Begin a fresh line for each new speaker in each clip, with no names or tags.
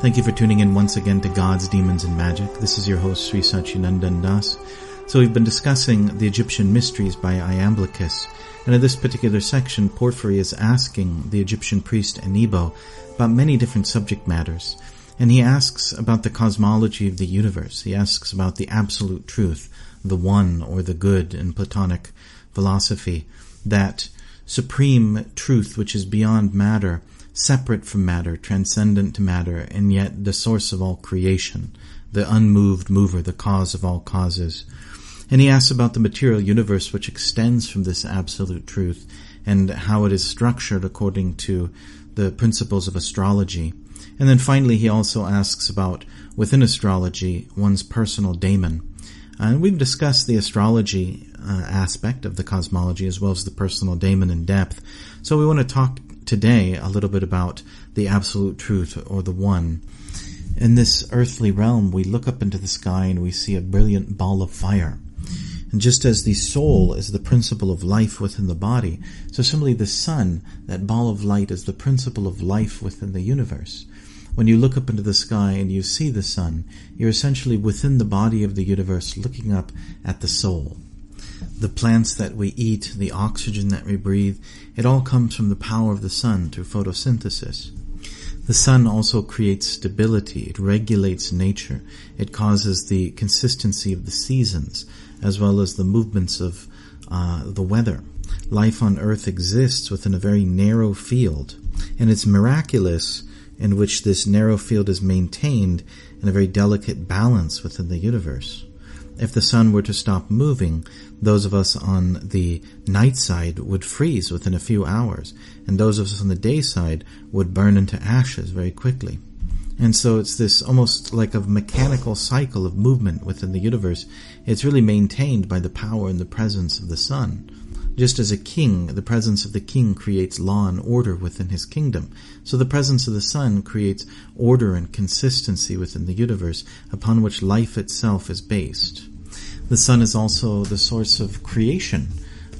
Thank you for tuning in once again to Gods, Demons, and Magic. This is your host, Sri Satchidananda Das. So we've been discussing the Egyptian mysteries by Iamblichus, and in this particular section, Porphyry is asking the Egyptian priest Enibo about many different subject matters. And he asks about the cosmology of the universe. He asks about the absolute truth, the one or the good in Platonic philosophy, that supreme truth which is beyond matter, separate from matter, transcendent to matter, and yet the source of all creation, the unmoved mover, the cause of all causes. And he asks about the material universe which extends from this absolute truth and how it is structured according to the principles of astrology. And then finally he also asks about, within astrology, one's personal daemon. And we've discussed the astrology aspect of the cosmology as well as the personal daemon in depth. So we want to talk today a little bit about the absolute truth, or the one. In this earthly realm, we look up into the sky and we see a brilliant ball of fire. And just as the soul is the principle of life within the body, so similarly the sun, that ball of light, is the principle of life within the universe. When you look up into the sky and you see the sun, you're essentially within the body of the universe looking up at the soul. The plants that we eat, the oxygen that we breathe, it all comes from the power of the sun through photosynthesis. The sun also creates stability. It regulates nature. It causes the consistency of the seasons, as well as the movements of the weather. Life on Earth exists within a very narrow field, and it's miraculous in which this narrow field is maintained in a very delicate balance within the universe. If the sun were to stop moving, those of us on the night side would freeze within a few hours, and those of us on the day side would burn into ashes very quickly. And so it's this almost like a mechanical cycle of movement within the universe. It's really maintained by the power and the presence of the sun. Just as a king, the presence of the king creates law and order within his kingdom, so the presence of the sun creates order and consistency within the universe, upon which life itself is based. The sun is also the source of creation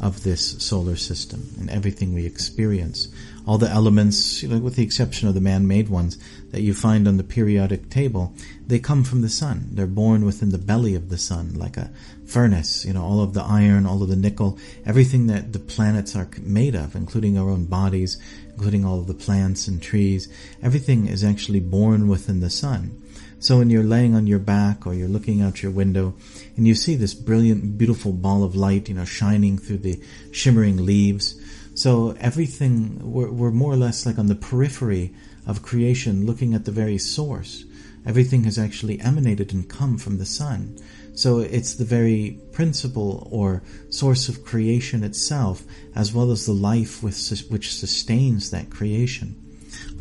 of this solar system and everything we experience. All the elements, with the exception of the man-made ones that you find on the periodic table, they come from the sun. They're born within the belly of the sun, like a furnace. All of the iron, all of the nickel, everything that the planets are made of, including our own bodies, including all of the plants and trees, everything is actually born within the sun. So when you're laying on your back or you're looking out your window and you see this brilliant, beautiful ball of light, shining through the shimmering leaves. So everything, we're more or less like on the periphery of creation, looking at the very source. Everything has actually emanated and come from the sun. So it's the very principle or source of creation itself, as well as the life which sustains that creation.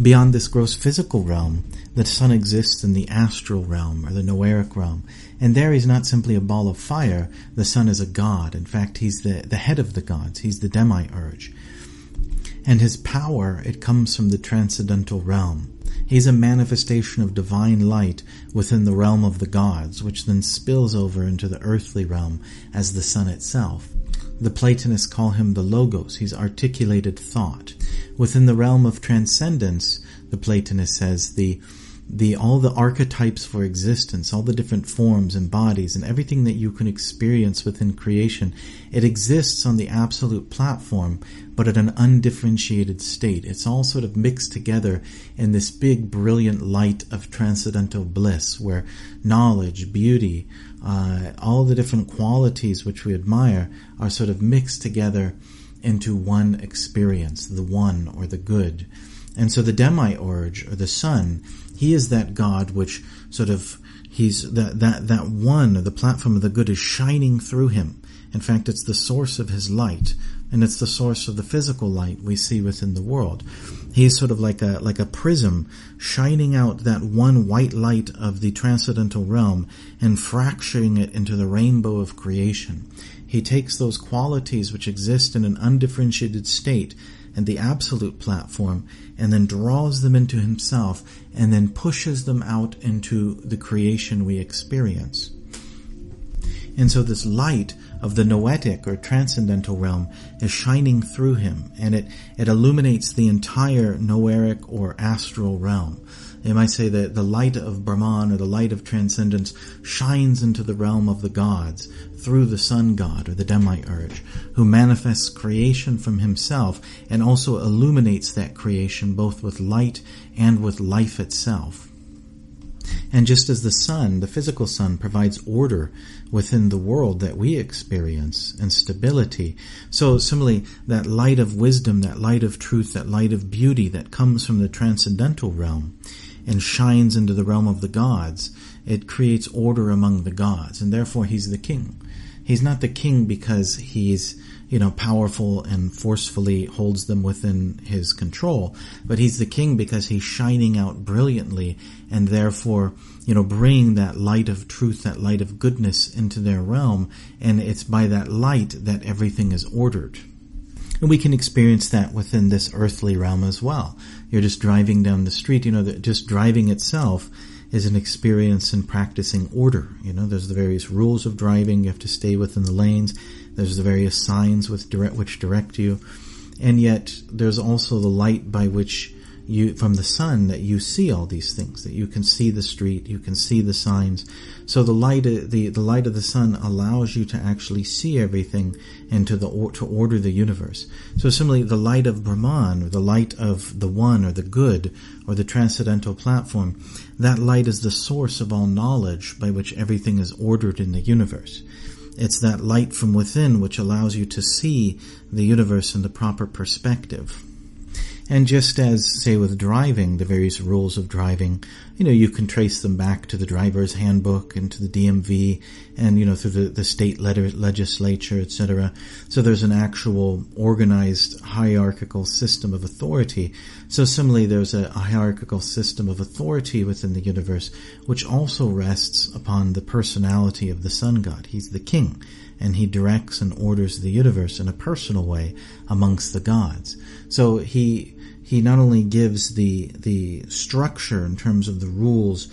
Beyond this gross physical realm, the sun exists in the astral realm, or the noeric realm. And there he's not simply a ball of fire. The sun is a god. In fact, he's the head of the gods. He's the demiurge. And his power, it comes from the transcendental realm. He's a manifestation of divine light within the realm of the gods, which then spills over into the earthly realm as the sun itself. The Platonists call him the Logos. He's articulated thought. Within the realm of transcendence, the Platonist says, all the archetypes for existence, all the different forms and bodies and everything that you can experience within creation, it exists on the absolute platform, but at an undifferentiated state. It's all sort of mixed together in this big, brilliant light of transcendental bliss, where knowledge, beauty, all the different qualities which we admire are sort of mixed together into one experience, the one or the good. And so the demiurge, or the sun, he is that God which sort of, he's that one, or the platform of the good, is shining through him. In fact, it's the source of his light, and it's the source of the physical light we see within the world. He's sort of like a prism, shining out that one white light of the transcendental realm and fracturing it into the rainbow of creation. He takes those qualities which exist in an undifferentiated state and the absolute platform, and then draws them into himself, and then pushes them out into the creation we experience. And so this light of the noetic or transcendental realm is shining through him, and it illuminates the entire noeric or astral realm. You might say that the light of Brahman, or the light of transcendence, shines into the realm of the gods through the sun god, or the demiurge, who manifests creation from himself and also illuminates that creation both with light and with life itself. And just as the sun, the physical sun, provides order within the world that we experience and stability, so similarly that light of wisdom, that light of truth, that light of beauty that comes from the transcendental realm and shines into the realm of the gods, it creates order among the gods, and therefore he's the king. He's not the king because he's, powerful and forcefully holds them within his control, but he's the king because he's shining out brilliantly and therefore, bringing that light of truth, that light of goodness into their realm, and it's by that light that everything is ordered. And we can experience that within this earthly realm as well. You're just driving down the street, that just driving itself is an experience in practicing order. There's the various rules of driving. You have to stay within the lanes. There's the various signs which direct you. And yet there's also the light by which from the sun, that you see all these things, that you can see the street, you can see the signs. So the light of the sun allows you to actually see everything and to order the universe. So similarly, the light of Brahman, or the light of the One, or the Good, or the transcendental platform, that light is the source of all knowledge by which everything is ordered in the universe. It's that light from within which allows you to see the universe in the proper perspective. And just as, say, with driving, the various rules of driving, you can trace them back to the driver's handbook and to the DMV and, through the state legislature, etc. So there's an actual organized hierarchical system of authority. So similarly, there's a hierarchical system of authority within the universe, which also rests upon the personality of the sun god. He's the king, and he directs and orders the universe in a personal way amongst the gods. So he not only gives the structure in terms of the rules,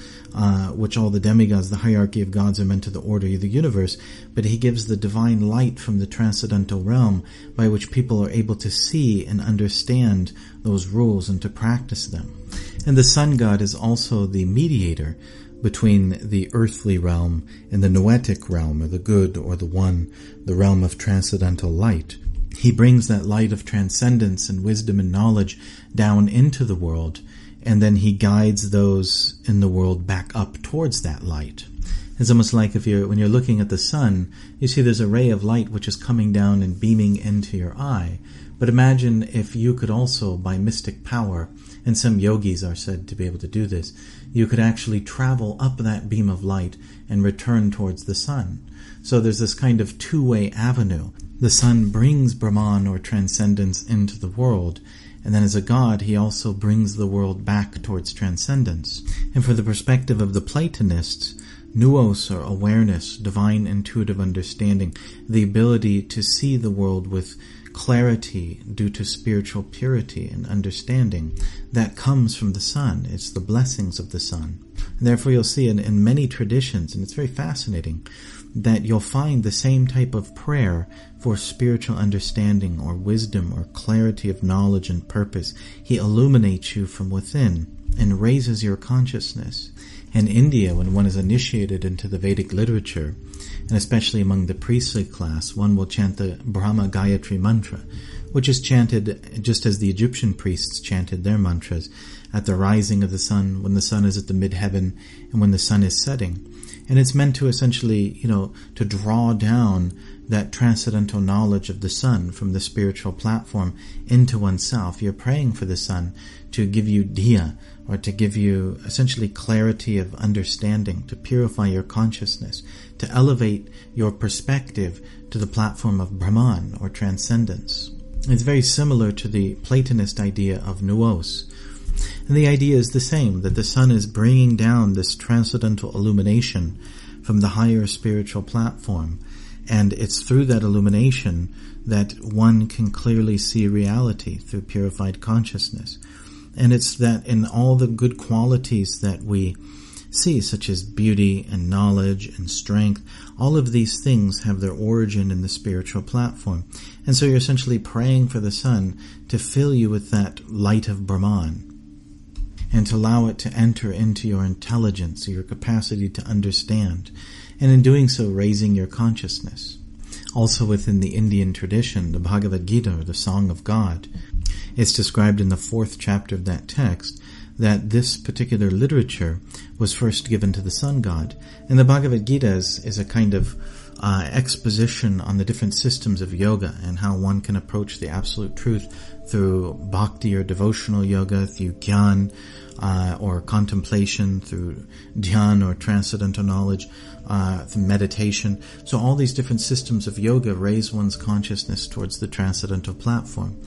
which all the demigods, the hierarchy of gods, are meant to order the universe, but he gives the divine light from the transcendental realm by which people are able to see and understand those rules and to practice them. And the sun god is also the mediator between the earthly realm and the noetic realm, or the good, or the one, the realm of transcendental light. He brings that light of transcendence and wisdom and knowledge down into the world, and then he guides those in the world back up towards that light. It's almost like when you're looking at the sun, you see there's a ray of light which is coming down and beaming into your eye. But imagine if you could also, by mystic power, and some yogis are said to be able to do this, you could actually travel up that beam of light and return towards the sun. So there's this kind of two-way avenue. The sun brings Brahman, or transcendence, into the world, and then as a god, he also brings the world back towards transcendence. And from the perspective of the Platonists, nous, or awareness, divine intuitive understanding, the ability to see the world with clarity due to spiritual purity and understanding, that comes from the sun. It's the blessings of the sun. And therefore you'll see in many traditions, and it's very fascinating, that you'll find the same type of prayer for spiritual understanding or wisdom or clarity of knowledge and purpose. He illuminates you from within and raises your consciousness. In India, when one is initiated into the Vedic literature, and especially among the priestly class, one will chant the Brahma Gayatri mantra, which is chanted just as the Egyptian priests chanted their mantras at the rising of the sun, when the sun is at the mid-heaven, and when the sun is setting. And it's meant to essentially, to draw down that transcendental knowledge of the sun from the spiritual platform into oneself. You're praying for the sun to give you diya, or to give you essentially clarity of understanding, to purify your consciousness, to elevate your perspective to the platform of Brahman, or transcendence. It's very similar to the Platonist idea of nous. And the idea is the same, that the sun is bringing down this transcendental illumination from the higher spiritual platform, and it's through that illumination that one can clearly see reality through purified consciousness. And it's that in all the good qualities that we see, such as beauty and knowledge and strength, all of these things have their origin in the spiritual platform. And so you're essentially praying for the sun to fill you with that light of Brahman. and to allow it to enter into your intelligence, your capacity to understand, and in doing so raising your consciousness. Also within the Indian tradition, the Bhagavad Gita, or the Song of God, it's described in the 4th chapter of that text that this particular literature was first given to the sun god. And the Bhagavad Gita is a kind of exposition on the different systems of yoga and how one can approach the absolute truth through bhakti or devotional yoga, through jnana or contemplation, through dhyan or transcendental knowledge, through meditation. So all these different systems of yoga raise one's consciousness towards the transcendental platform.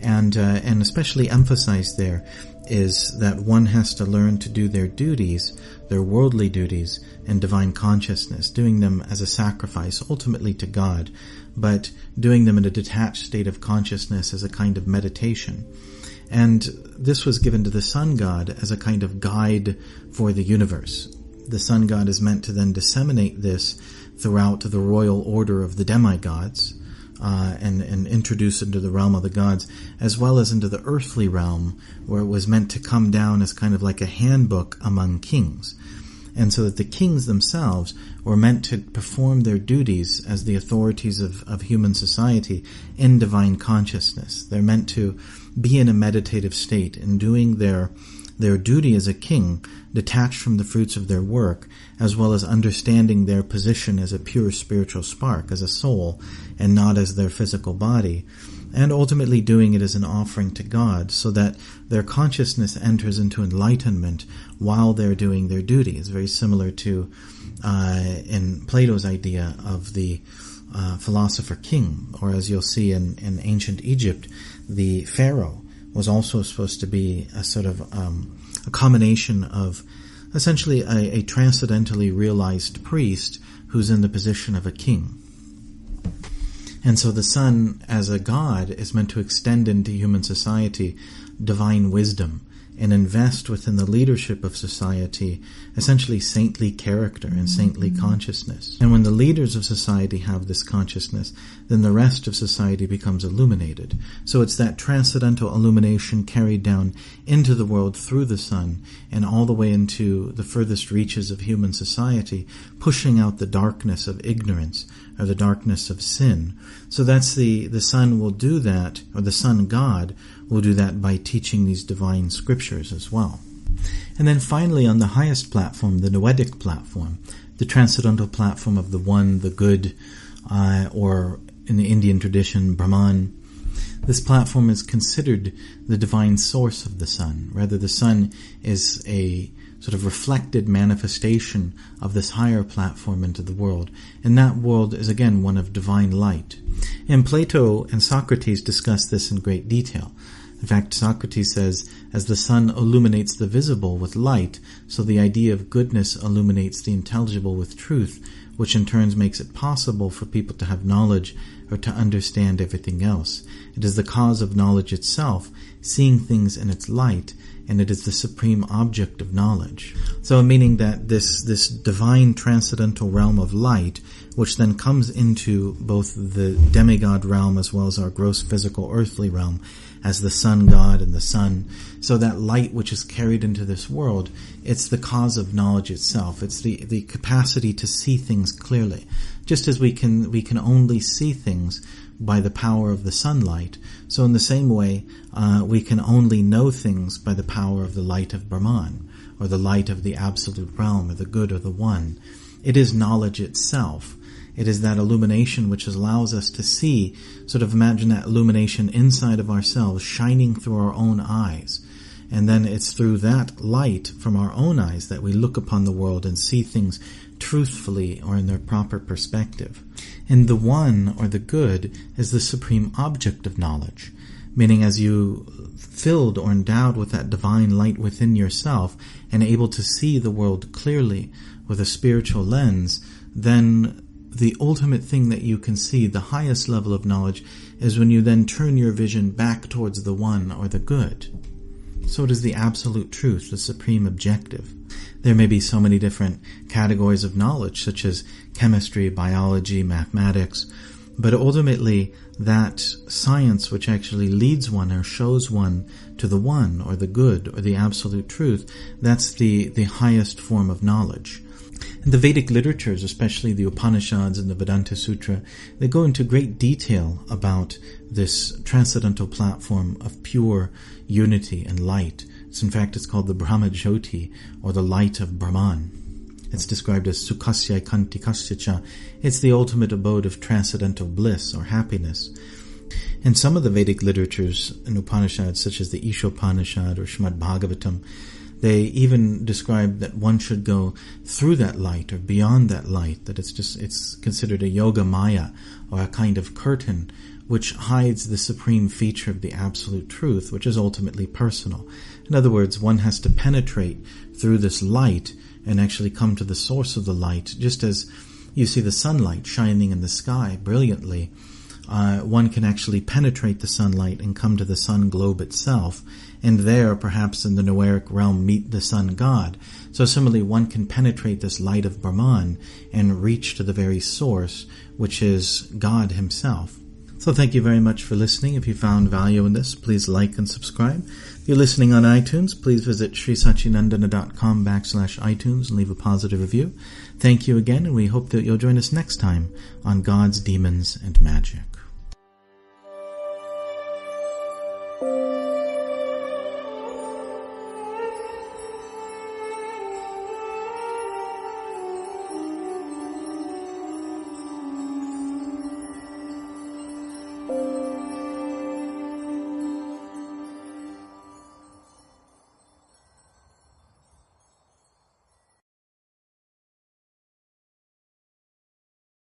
And especially emphasized there is that one has to learn to do their duties, their worldly duties, in divine consciousness, doing them as a sacrifice, ultimately to God, but doing them in a detached state of consciousness as a kind of meditation. And this was given to the sun god as a kind of guide for the universe. The sun god is meant to then disseminate this throughout the royal order of the demigods, and introduce into the realm of the gods, as well as into the earthly realm, where it was meant to come down as kind of like a handbook among kings. And so that the kings themselves were meant to perform their duties as the authorities of human society in divine consciousness. They're meant to be in a meditative state and doing their duty as a king, detached from the fruits of their work, as well as understanding their position as a pure spiritual spark, as a soul, and not as their physical body, and ultimately doing it as an offering to God, so that their consciousness enters into enlightenment while they're doing their duty. It's very similar to in Plato's idea of the philosopher king, or as you'll see in ancient Egypt, the pharaoh was also supposed to be a sort of a combination of essentially a transcendentally realized priest who's in the position of a king. And so the sun, as a god, is meant to extend into human society divine wisdom and invest within the leadership of society essentially saintly character and saintly consciousness. And when the leaders of society have this consciousness, then the rest of society becomes illuminated. So it's that transcendental illumination carried down into the world through the sun and all the way into the furthest reaches of human society, pushing out the darkness of ignorance or the darkness of sin. So that's the sun will do that, or the sun god will do that by teaching these divine scriptures as well. And then finally, on the highest platform, the Noetic platform, the transcendental platform of the One, the Good, or in the Indian tradition, Brahman, this platform is considered the divine source of the sun. Rather, the sun is a sort of reflected manifestation of this higher platform into the world. And that world is again one of divine light. And Plato and Socrates discuss this in great detail. In fact, Socrates says, as the sun illuminates the visible with light, so the idea of goodness illuminates the intelligible with truth, which in turn makes it possible for people to have knowledge or to understand everything else. It is the cause of knowledge itself, seeing things in its light, and it is the supreme object of knowledge. So meaning that this divine transcendental realm of light, which then comes into both the demigod realm as well as our gross physical earthly realm, as the sun god and the sun. So that light which is carried into this world, it's the cause of knowledge itself. It's the capacity to see things clearly. Just as we can only see things by the power of the sunlight, so in the same way, we can only know things by the power of the light of Brahman, or the light of the absolute realm, or the good, or the one. It is knowledge itself. It is that illumination which allows us to see, sort of imagine that illumination inside of ourselves shining through our own eyes. And then it's through that light from our own eyes that we look upon the world and see things truthfully or in their proper perspective. And the one, or the good, is the supreme object of knowledge. Meaning as you filled or endowed with that divine light within yourself and able to see the world clearly with a spiritual lens, then the ultimate thing that you can see, the highest level of knowledge, is when you then turn your vision back towards the one, or the good. So it is the absolute truth, the supreme objective. There may be so many different categories of knowledge, such as chemistry, biology, mathematics, But ultimately, that science which actually leads one or shows one to the one or the good or the absolute truth, that's the highest form of knowledge. And the Vedic literatures, especially the Upanishads and the Vedanta Sutra, they go into great detail about this transcendental platform of pure unity and light. In fact, it's called the Brahma Jyoti, or the light of Brahman. It's described as Sukhasya Kantikasya Cha. It's the ultimate abode of transcendental bliss or happiness. In some of the Vedic literatures and Upanishads, such as the Ishopanishad or Srimad Bhagavatam, they even describe that one should go through that light or beyond that light, that it's considered a yoga maya, or a kind of curtain which hides the supreme feature of the absolute truth, which is ultimately personal. In other words, one has to penetrate through this light and actually come to the source of the light. Just as you see the sunlight shining in the sky brilliantly, one can actually penetrate the sunlight and come to the sun globe itself, and there, perhaps in the Noeric realm, meet the sun god. So similarly, one can penetrate this light of Brahman and reach to the very source, which is God himself. So thank you very much for listening. If you found value in this, please like and subscribe. If you're listening on iTunes, please visit srisachinandana.com/iTunes and leave a positive review. Thank you again, and we hope that you'll join us next time on Gods, Demons, and Magic.